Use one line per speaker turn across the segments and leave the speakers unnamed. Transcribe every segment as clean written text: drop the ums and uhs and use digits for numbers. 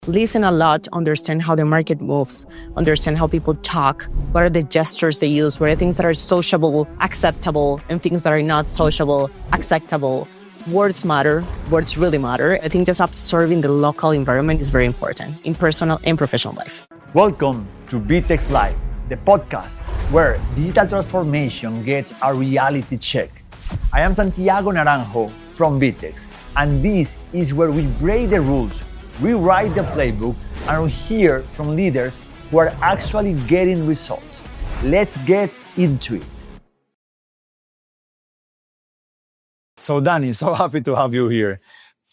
listen a lot, understand how the market moves, understand how people talk, what are the gestures they use, what are things that are sociable, acceptable, and things that are not sociable, acceptable. Words matter. Words really matter. I think just observing the local environment is very important in personal and professional life.
Welcome to VTEX Live, the podcast where digital transformation gets a reality check. I am Santiago Naranjo from VTEX, and this is where we break the rules, rewrite the playbook, and hear from leaders who are actually getting results. Let's get into it. So Dani, so happy to have you here.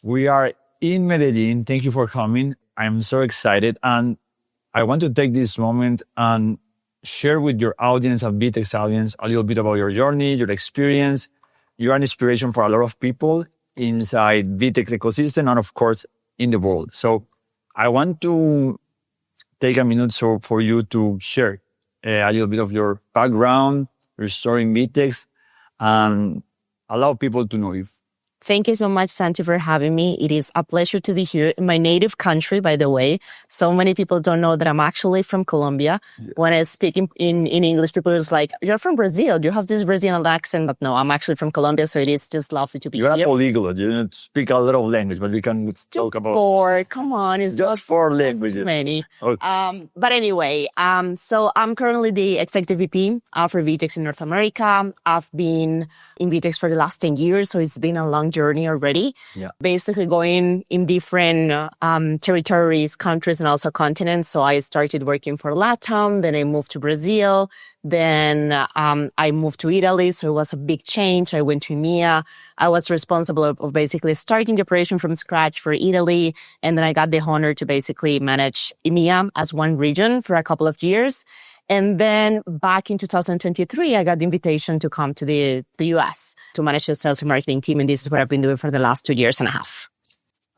We are in Medellin. Thank you for coming. I'm so excited. And I want to take this moment and share with your audience and VTEX audience a little bit about your journey, your experience. You are an inspiration for a lot of people inside VTEX ecosystem and of course in the world. So I want to take a minute for you to share a little bit of your background, your story in VTEX, and allow people to know you.
Thank you so much, Santi, for having me. It is a pleasure to be here in my native country, by the way. So many people don't know that I'm actually from Colombia. Yes. When I speak in English, people are just like, you're from Brazil. You have this Brazilian accent. But no, I'm actually from Colombia. So it is just lovely to be here.
You're a polyglot. You don't speak a lot of language, but we can talk about...
Four. Come on. It's
just 4 languages.
Too many.
Okay.
But anyway, so I'm currently the executive VP for VTEX in North America. I've been in VTEX for the last 10 years. So it's been a long journey already. Yeah. Basically going in different territories, countries, and also continents. So I started working for LATAM, then I moved to Brazil, then I moved to Italy. So it was a big change. I went to EMEA. I was responsible of basically starting the operation from scratch for Italy. And then I got the honor to basically manage EMEA as one region for a couple of years. And then back in 2023, I got the invitation to come to the U.S. to manage the sales and marketing team. And this is what I've been doing for the last 2.5 years.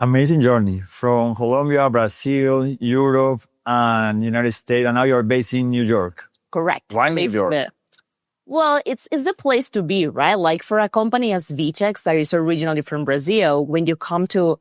Amazing journey from Colombia, Brazil, Europe, and United States. And now you're based in New York.
Correct.
Why New York?
Well, it's the place to be, right? Like for a company as VTEX that is originally from Brazil, when you come to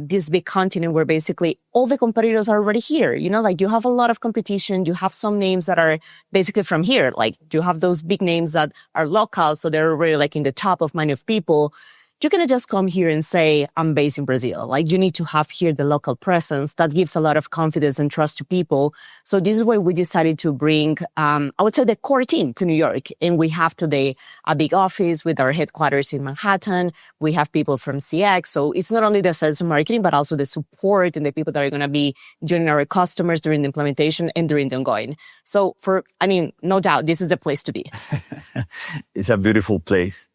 this big continent where basically all the competitors are already here. You know, like you have a lot of competition. You have some names that are basically from here. Like you have those big names that are local. So they're already like in the top of mind of people. You cannot just come here and say, I'm based in Brazil. Like you need to have here the local presence that gives a lot of confidence and trust to people. So this is why we decided to bring, I would say the core team to New York. And we have today a big office with our headquarters in Manhattan. We have people from CX. So it's not only the sales and marketing, but also the support and the people that are going to be joining our customers during the implementation and during the ongoing. So no doubt, this is the place to be.
It's a beautiful place.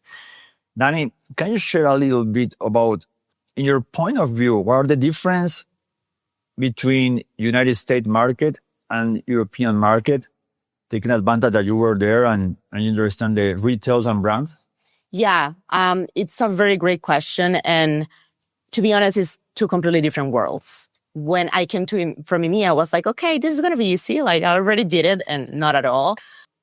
Dani, can you share a little bit about, in your point of view, what are the difference between United States market and European market, taking advantage that you were there and you understand the retails and brands?
Yeah, it's a very great question. And to be honest, it's two completely different worlds. When I came from EMEA, I was like, okay, this is going to be easy. Like I already did it, and not at all.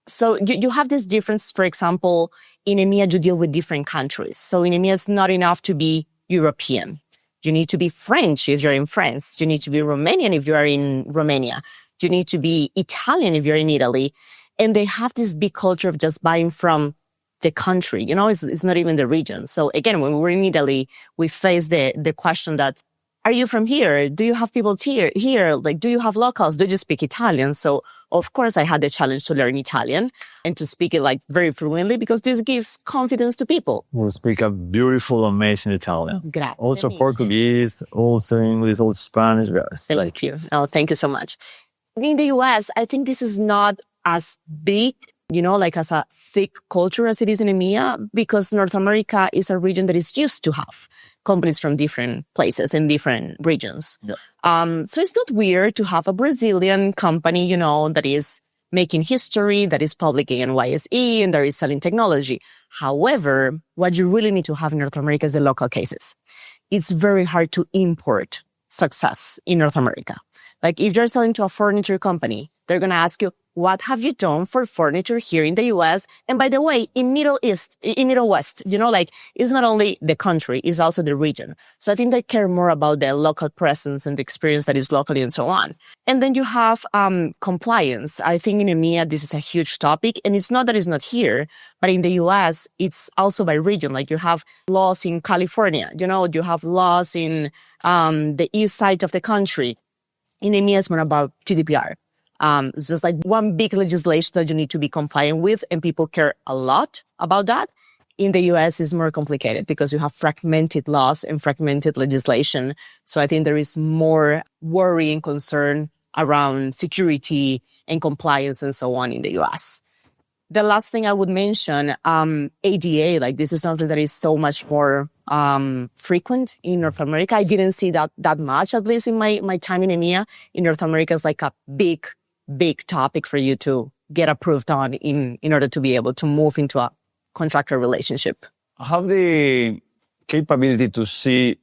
So you have this difference, for example, in EMEA, you deal with different countries. So in EMEA, it's not enough to be European. You need to be French if you're in France. You need to be Romanian if you are in Romania. You need to be Italian if you're in Italy. And they have this big culture of just buying from the country. You know, it's not even the region. So again, when we were in Italy, we faced the question that, are you from here? Do you have people here? Like, do you have locals? Do you speak Italian? So, of course, I had the challenge to learn Italian and to speak it like very fluently because this gives confidence to people.
You speak a beautiful, amazing Italian.
Grazie.
Also Portuguese, also English, also Spanish.
Thank you. Oh, thank you so much. In the U.S., I think this is not as big, you know, like as a thick culture as it is in EMEA, because North America is a region that is used to have companies from different places in different regions. Yeah. So it's not weird to have a Brazilian company, you know, that is making history, that is public in NYSE, and that is selling technology. However, what you really need to have in North America is the local cases. It's very hard to import success in North America. Like if you're selling to a furniture company, they're going to ask you, what have you done for furniture here in the US? And by the way, in Middle West, like it's not only the country, it's also the region. So I think they care more about the local presence and the experience that is locally and so on. And then you have compliance. I think in EMEA, this is a huge topic. And it's not that it's not here, but in the US, it's also by region. Like you have laws in California, you have laws in the east side of the country. In EMEA, it's more about GDPR. It's just like one big legislation that you need to be compliant with, and people care a lot about that. In the US, it's more complicated because you have fragmented laws and fragmented legislation. So I think there is more worry and concern around security and compliance and so on in the US. The last thing I would mention, ADA, like this is something that is so much more frequent in North America. I didn't see that much, at least in my time in EMEA. In North America, it's like a big topic for you to get approved on in order to be able to move into a contractor relationship.
I have the capability to see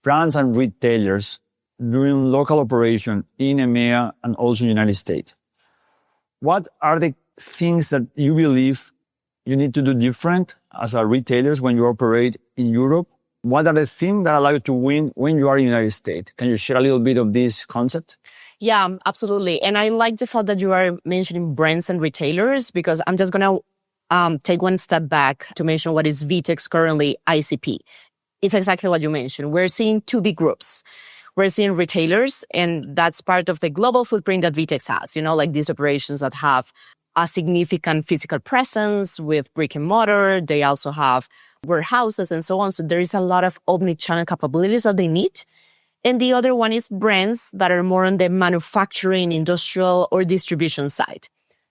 brands and retailers doing local operation in EMEA and also in the United States. What are the things that you believe you need to do different as a retailers when you operate in Europe? What are the things that allow you to win when you are in the United States? Can you share a little bit of this concept?
Yeah, absolutely. And I like the fact that you are mentioning brands and retailers, because I'm just going to take one step back to mention what is VTEX currently ICP. It's exactly what you mentioned. We're seeing two big groups. We're seeing retailers, and that's part of the global footprint that VTEX has, like these operations that have a significant physical presence with brick and mortar. They also have warehouses and so on. So there is a lot of omni-channel capabilities that they need. And the other one is brands that are more on the manufacturing, industrial, or distribution side.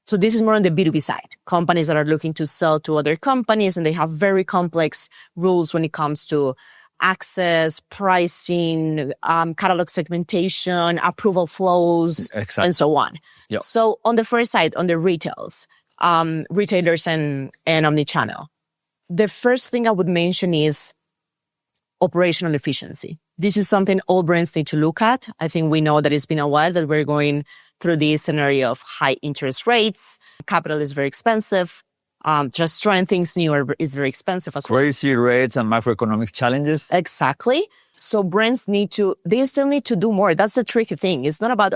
So this is more on the B2B side. Companies that are looking to sell to other companies, and they have very complex rules when it comes to access, pricing, catalog segmentation, approval flows,
Exactly.
and so on.
Yep.
So on the first side, on the retailers and omnichannel, the first thing I would mention is operational efficiency. This is something all brands need to look at. I think we know that it's been a while that we're going through this scenario of high interest rates. Capital is very expensive. Just trying things new is very expensive as well.
Crazy rates and macroeconomic challenges.
Exactly. So brands they still need to do more. That's the tricky thing. It's not about,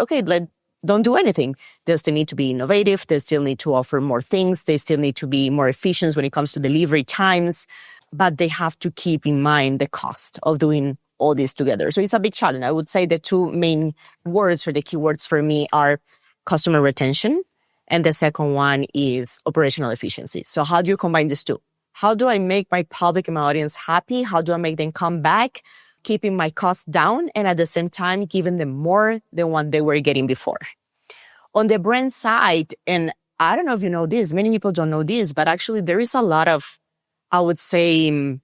don't do anything. They still need to be innovative. They still need to offer more things. They still need to be more efficient when it comes to delivery times. But they have to keep in mind the cost of doing all this together. So it's a big challenge. I would say the two main words or the keywords for me are customer retention, and the second one is operational efficiency. So how do you combine these two? How do I make my public and my audience happy? How do I make them come back, keeping my costs down, and at the same time giving them more than what they were getting before? On the brand side, and I don't know if you know this, many people don't know this, but actually there is a lot of, I would say,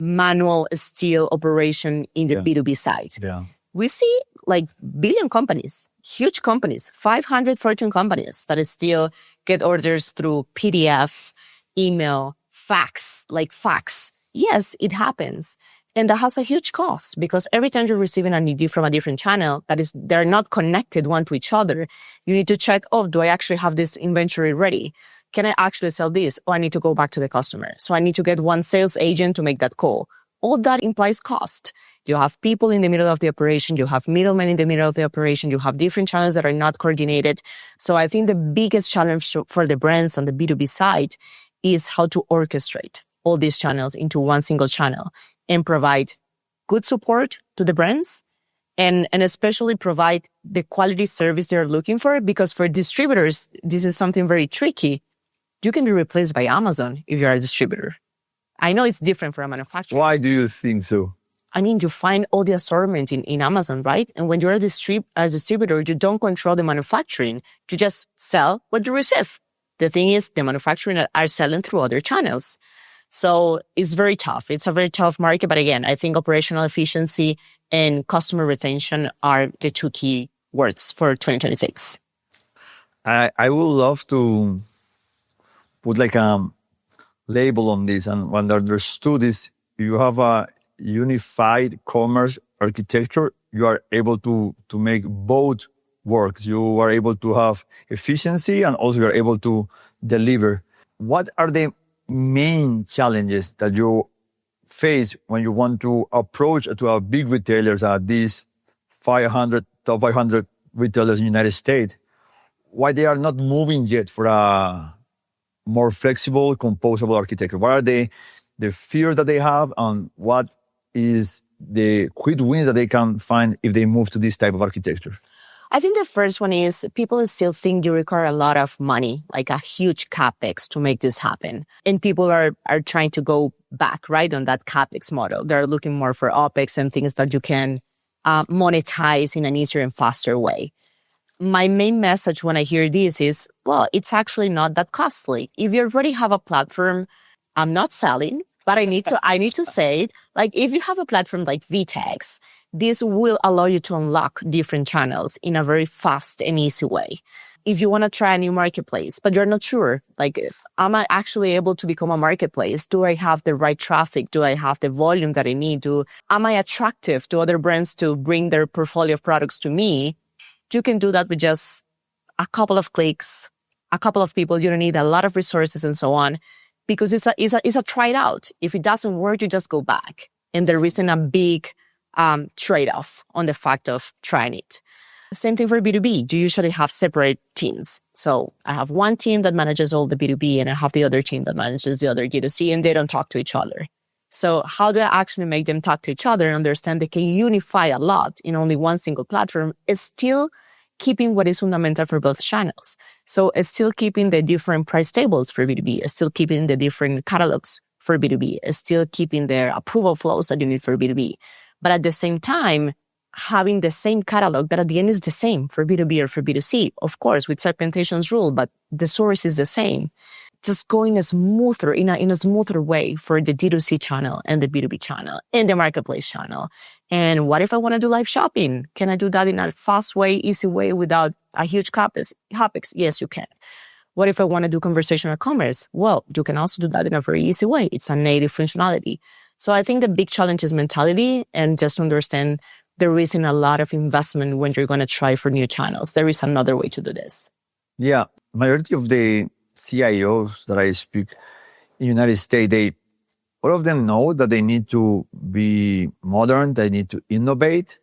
manual steel operation in the B2B side.
Yeah.
We see like billion companies, huge companies, 500 Fortune companies that still get orders through PDF, email, fax. Yes, it happens. And that has a huge cost, because every time you're receiving a need from a different channel, they're not connected one to each other. You need to check, do I actually have this inventory ready? Can I actually sell this? Or I need to go back to the customer. So I need to get one sales agent to make that call. All that implies cost. You have people in the middle of the operation. You have middlemen in the middle of the operation. You have different channels that are not coordinated. So I think the biggest challenge for the brands on the B2B side is how to orchestrate all these channels into one single channel and provide good support to the brands, and especially provide the quality service they're looking for. Because for distributors, this is something very tricky. You can be replaced by Amazon if you're a distributor. I know it's different for a manufacturer.
Why do you think so?
I mean, you find all the assortment in Amazon, right? And when you're a distributor, you don't control the manufacturing. You just sell what you receive. The thing is, the manufacturing are selling through other channels. So it's very tough. It's a very tough market. But again, I think operational efficiency and customer retention are the two key words for 2026.
I would love to put like a label on this, and when understood this, you have a unified commerce architecture. You are able to make both works. You are able to have efficiency and also you're able to deliver. What are the main challenges that you face when you want to approach to our big retailers at these top 500 retailers in the United States? Why they are not moving yet for a more flexible, composable architecture? What are the fears that they have, and what is the quick wins that they can find if they move to this type of architecture?
I think the first one is people still think you require a lot of money, like a huge capex to make this happen. And people are trying to go back, right, on that capex model. They're looking more for opex and things that you can monetize in an easier and faster way. My main message when I hear this is, well, it's actually not that costly. If you already have a platform, I'm not selling, but I need to say it. Like, if you have a platform like VTEX, this will allow you to unlock different channels in a very fast and easy way. If you want to try a new marketplace, but you're not sure, like, am I actually able to become a marketplace? Do I have the right traffic? Do I have the volume that I need? Am I attractive to other brands to bring their portfolio of products to me? You can do that with just a couple of clicks, a couple of people. You don't need a lot of resources and so on, because it's a try it out. If it doesn't work, you just go back. And there isn't a big trade-off on the fact of trying it. Same thing for B2B. You usually have separate teams. So I have one team that manages all the B2B and I have the other team that manages the other B2C, and they don't talk to each other. So how do I actually make them talk to each other and understand they can unify a lot in only one single platform, is still keeping what is fundamental for both channels. So it's still keeping the different price tables for B2B, it's still keeping the different catalogs for B2B, it's still keeping their approval flows that you need for B2B. But at the same time, having the same catalog that at the end is the same for B2B or for B2C, of course, with segmentation's rule, but the source is the same. Just going in a smoother way for the D2C channel and the B2B channel and the marketplace channel. And what if I want to do live shopping? Can I do that in a fast way, easy way without a huge capex? Yes, you can. What if I want to do conversational commerce? Well, you can also do that in a very easy way. It's a native functionality. So I think the big challenge is mentality, and just to understand there isn't a lot of investment when you're going to try for new channels. There is another way to do this.
Yeah, majority of the CIOs that I speak in the United States, all of them know that they need to be modern, they need to innovate,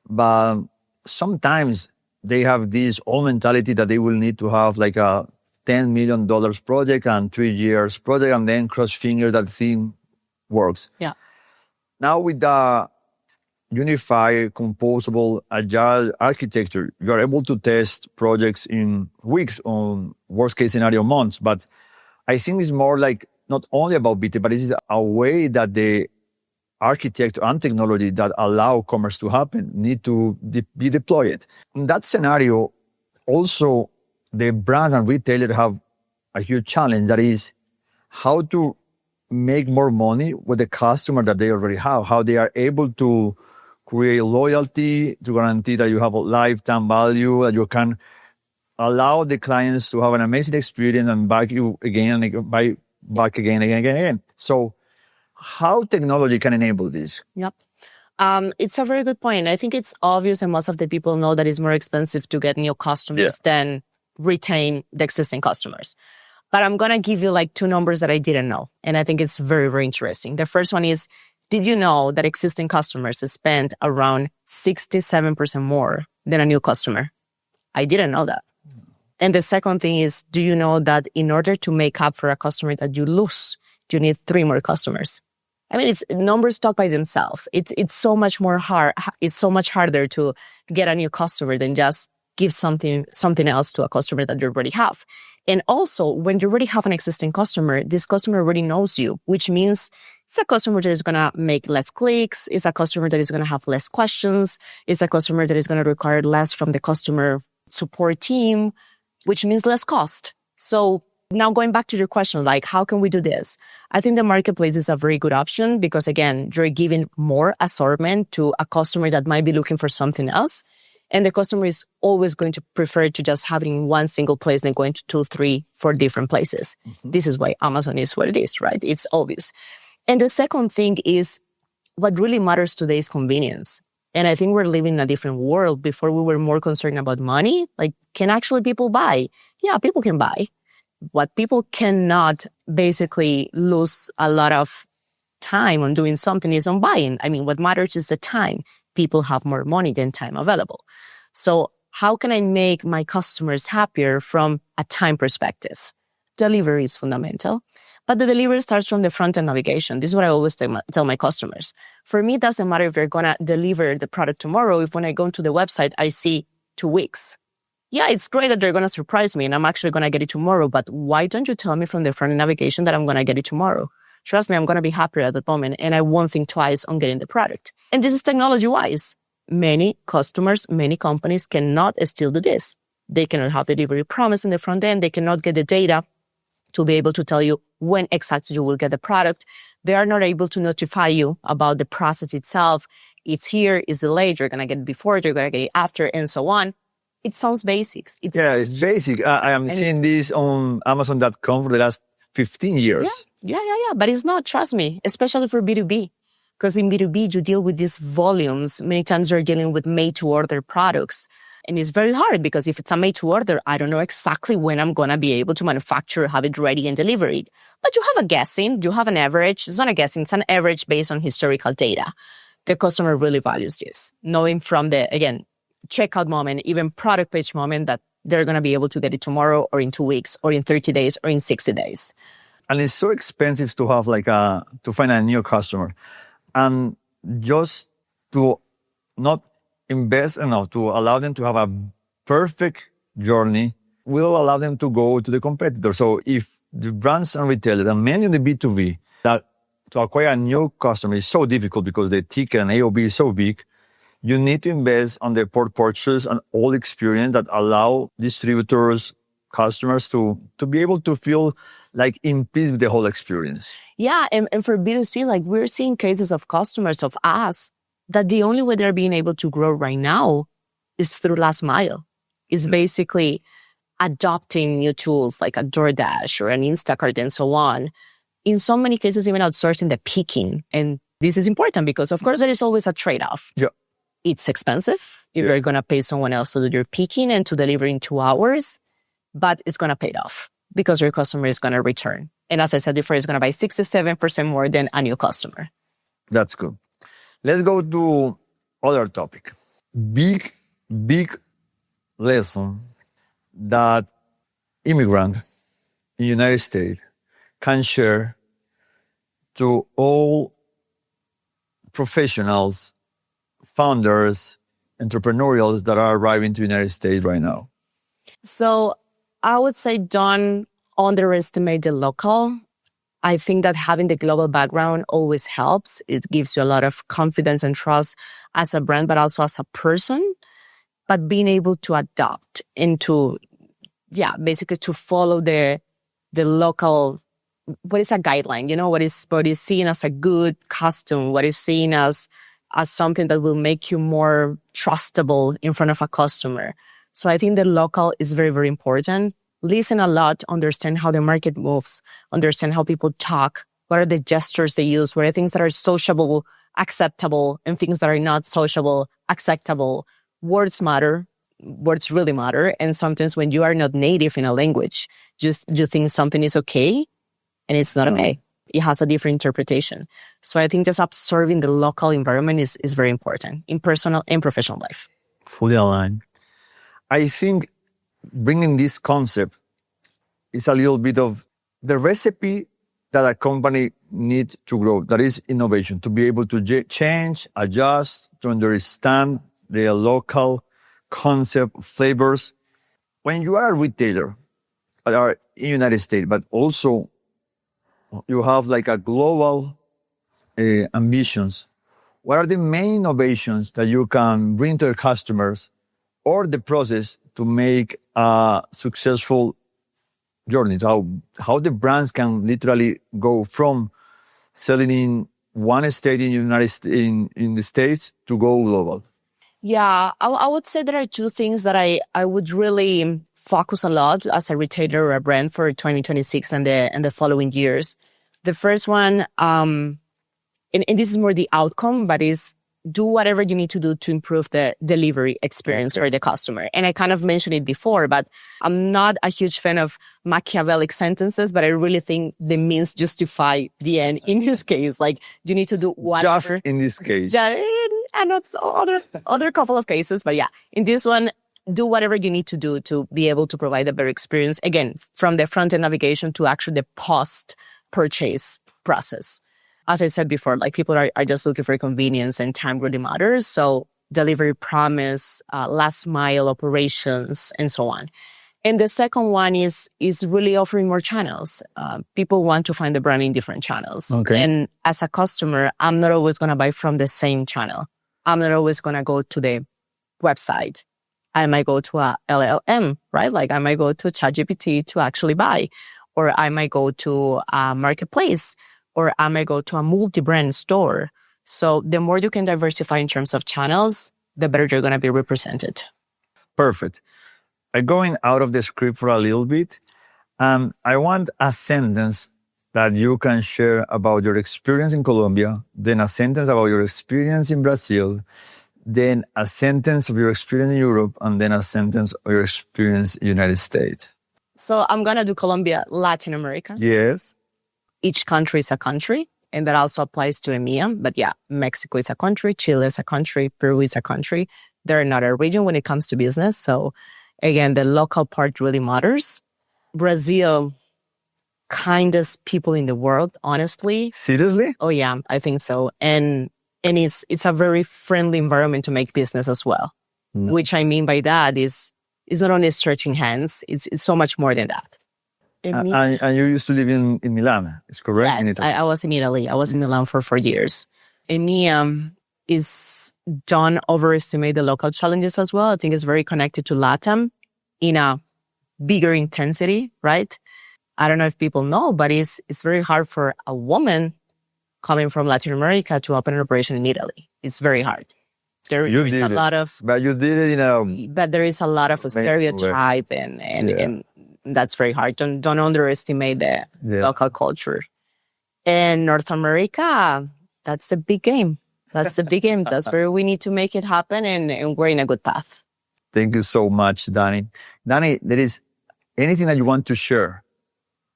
but sometimes they have this old mentality that they will need to have like a $10 million project and 3 years project, and then cross fingers that thing works.
Yeah.
Now with the unify, composable, agile architecture, you are able to test projects in weeks, on worst case scenario months. But I think it's more like not only about BT, but it is a way that the architecture and technology that allow commerce to happen need to be deployed. In that scenario, also the brands and retailers have a huge challenge, that is how to make more money with the customer that they already have, how they are able to create loyalty, to guarantee that you have a lifetime value, that you can allow the clients to have an amazing experience and back you again and back again. So how technology can enable this?
Yep. It's a very good point. I think it's obvious, and most of the people know that it's more expensive to get new customers than retain the existing customers. But I'm going to give you like 2 numbers that I didn't know. And I think it's very, very interesting. The first one is, did you know that existing customers spend around 67% more than a new customer? I didn't know that. And the second thing is, do you know that in order to make up for a customer that you lose, you need 3 more customers? I mean, it's numbers talk by themselves. It's so much more hard. It's so much harder to get a new customer than just give something else to a customer that you already have. And also, when you already have an existing customer, this customer already knows you, which means it's a customer that is going to make less clicks. It's a customer that is going to have less questions. It's a customer that is going to require less from the customer support team, which means less cost. So now going back to your question, like, how can we do this? I think the marketplace is a very good option because, again, you're giving more assortment to a customer that might be looking for something else. And the customer is always going to prefer to just have it in one single place than going to 2, 3, 4 different places. Mm-hmm. This is why Amazon is what it is, right? It's obvious. And the second thing is what really matters today is convenience. And I think we're living in a different world. Before we were more concerned about money. Like, can actually people buy? Yeah, people can buy. What people cannot basically lose a lot of time on doing something is on buying. I mean, what matters is the time. People have more money than time available. So how can I make my customers happier from a time perspective? Delivery is fundamental. But the delivery starts from the front-end navigation. This is what I always tell my customers. For me, it doesn't matter if they're going to deliver the product tomorrow. If when I go to the website, I see 2 weeks. Yeah, it's great that they're going to surprise me and I'm actually going to get it tomorrow. But why don't you tell me from the front-end navigation that I'm going to get it tomorrow? Trust me, I'm going to be happier at that moment and I won't think twice on getting the product. And this is technology-wise. Many customers, many companies cannot still do this. They cannot have delivery promise in the front end. They cannot get the data to be able to tell you when exactly you will get the product. They are not able to notify you about the process itself. It's here, it's delayed, you're going to get it before, you're going to get it after, and so on. It sounds basic.
It's basic. I am seeing this on Amazon.com for the last 15 years.
Yeah. But it's not, trust me, especially for B2B. Because in B2B, you deal with these volumes. Many times you're dealing with made-to-order products. And it's very hard because if it's a made-to-order, I don't know exactly when I'm going to be able to manufacture, have it ready, and deliver it. But you have a guessing. You have an average. It's not a guessing. It's an average based on historical data. The customer really values this. Knowing from the, again, checkout moment, even product page moment, that they're going to be able to get it tomorrow or in 2 weeks or in 30 days or in 60 days.
And it's so expensive to have to find a new customer. And just to not invest enough to allow them to have a perfect journey will allow them to go to the competitor. So if the brands and retailers and many in the B2B that to acquire a new customer is so difficult because the ticket and AOB is so big, you need to invest on the port purchase and all experience that allow distributors, customers to be able to feel like in peace with the whole experience.
Yeah, and for B2C, like we're seeing cases of customers of us that the only way they're being able to grow right now is through last mile. Is basically adopting new tools like a DoorDash or an Instacart and so on. In so many cases, even outsourcing the picking. And this is important because, of course, there is always a trade-off.
Yeah.
It's expensive if you're going to pay someone else to do your picking and to deliver in 2 hours, but it's going to pay off because your customer is going to return. And as I said before, it's going to buy 67% more than a new customer.
That's good. Let's go to other topic. Big lesson that immigrant in the United States can share to all professionals, founders, entrepreneurials that are arriving to the United States right now?
So I would say don't underestimate the local. I think that having the global background always helps. It gives you a lot of confidence and trust as a brand, but also as a person. But being able to adapt into, basically to follow the local, what is a guideline, what is seen as a good custom, what is seen as something that will make you more trustable in front of a customer. So I think the local is very, very important. Listen a lot, understand how the market moves, understand how people talk, what are the gestures they use, what are things that are sociable, acceptable, and things that are not sociable, acceptable. Words matter. Words really matter. And sometimes when you are not native in a language, just you think something is okay, and it's not okay. It has a different interpretation. So I think just observing the local environment is very important in personal and professional life.
Fully aligned. I think bringing this concept is a little bit of the recipe that a company needs to grow. That is innovation, to be able to change, adjust, to understand the local concept, flavors. When you are a retailer, are in the United States, but also you have like a global ambitions, what are the main innovations that you can bring to your customers or the process to make a successful journey? So how the brands can literally go from selling in one state in the United States, in the States to go global?
Yeah, I would say there are 2 things that I would really focus a lot as a retailer or a brand for 2026 and the following years. The first one, and this is more the outcome, but is do whatever you need to do to improve the delivery experience or the customer. And I kind of mentioned it before, but I'm not a huge fan of Machiavellic sentences, but I really think the means justify the end in this case. Like, you need to do whatever.
Just in this case.
And not other couple of cases, but yeah, in this one, do whatever you need to do to be able to provide a better experience. Again, from the front-end navigation to actually the post-purchase process. As I said before, like people are just looking for convenience and time really matters. So delivery promise, last mile operations, and so on. And the second one is really offering more channels. People want to find the brand in different channels.
Okay.
And as a customer, I'm not always going to buy from the same channel. I'm not always going to go to the website. I might go to a LLM, right? Like I might go to ChatGPT to actually buy, or I might go to a marketplace, or I might go to a multi-brand store. So the more you can diversify in terms of channels, the better you're going to be represented.
Perfect. I'm going out of the script for a little bit. I want a sentence that you can share about your experience in Colombia, then a sentence about your experience in Brazil, then a sentence of your experience in Europe, and then a sentence of your experience in the United States.
So I'm going to do Colombia, Latin America.
Yes.
Each country is a country, and that also applies to EMEA. But yeah, Mexico is a country, Chile is a country, Peru is a country. They're not a region when it comes to business. So again, the local part really matters. Brazil, kindest people in the world, honestly.
Seriously?
Oh yeah, I think so. And it's a very friendly environment to make business as well.
Mm.
Which I mean by that is not only stretching hands, it's so much more than that.
And you used to live in Milan, is correct?
Yes, I was in Italy. I was in Milan for 4 years. EMEA don't overestimate the local challenges as well. I think it's very connected to LATAM in a bigger intensity, right? I don't know if people know, but it's very hard for a woman coming from Latin America to open an operation in Italy. It's very hard. There is a lot of...
But you did it,
But there is a lot of stereotype and that's very hard. Don't underestimate the local culture. And North America, that's the big game. That's the big game. That's where we need to make it happen, and we're in a good path.
Thank you so much, Dani. Dani, there is anything that you want to share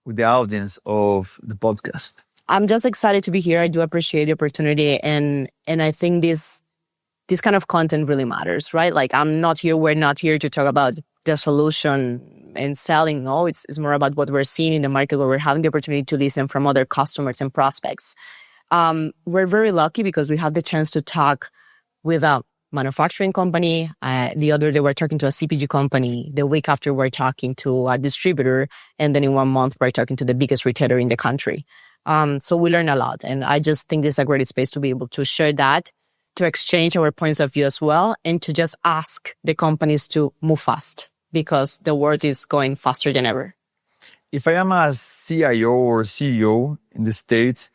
with the audience of the podcast?
I'm just excited to be here. I do appreciate the opportunity, and I think this kind of content really matters, right? Like we're not here to talk about the solution and selling. No, it's more about what we're seeing in the market, where we're having the opportunity to listen from other customers and prospects. We're very lucky because we have the chance to talk with a manufacturing company. The other day we're talking to a CPG company. The week after we're talking to a distributor. And then in 1 month we're talking to the biggest retailer in the country. So we learn a lot. And I just think this is a great space to be able to share that, to exchange our points of view as well, and to just ask the companies to move fast, because the world is going faster than ever.
If I am a CIO or CEO in the States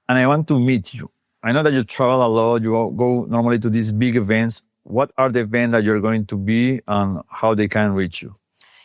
and I want to meet you, I know that you travel a lot, you go normally to these big events. What are the events that you're going to be and how they can reach you?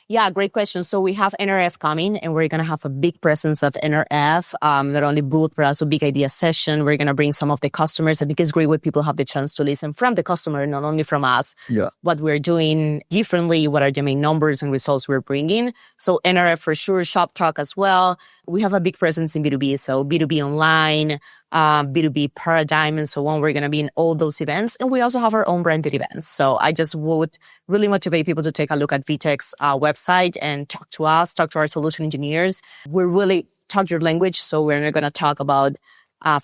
Yeah, great question. So we have NRF coming, and we're going to have a big presence at NRF, not only booth, but also big idea session. We're going to bring some of the customers. I think it's great when people have the chance to listen from the customer, not only from us, what we're doing differently, what are the main numbers and results we're bringing. So NRF for sure, ShopTalk as well. We have a big presence in B2B, so B2B online, B2B paradigm, and so on. We're going to be in all those events. And we also have our own branded events. So I just would really motivate people to take a look at VTEX website and talk to us, talk to our solution engineers. We're really talk your language. So we're not going to talk about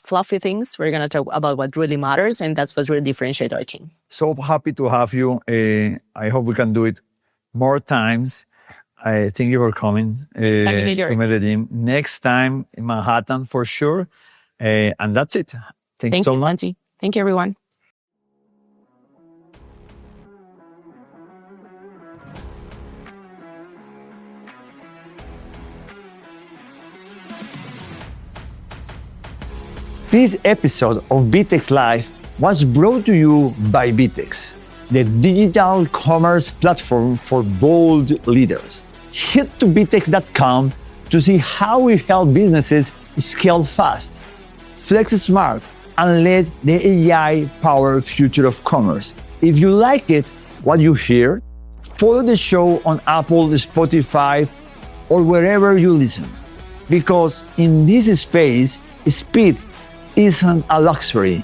fluffy things. We're going to talk about what really matters. And that's what really differentiates our team.
So happy to have you. I hope we can do it more times. I thank you for coming to Medellin. Next time in Manhattan for sure. And that's it. Thank you so much.
Santi. Thank you, everyone.
This episode of VTEX Live was brought to you by VTEX, the digital commerce platform for bold leaders. Head to VTEX.com to see how we help businesses scale fast, flex smart, and let the AI-powered future of commerce. If you like it, what you hear, follow the show on Apple, Spotify, or wherever you listen. Because in this space, speed isn't a luxury,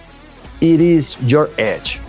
it is your edge.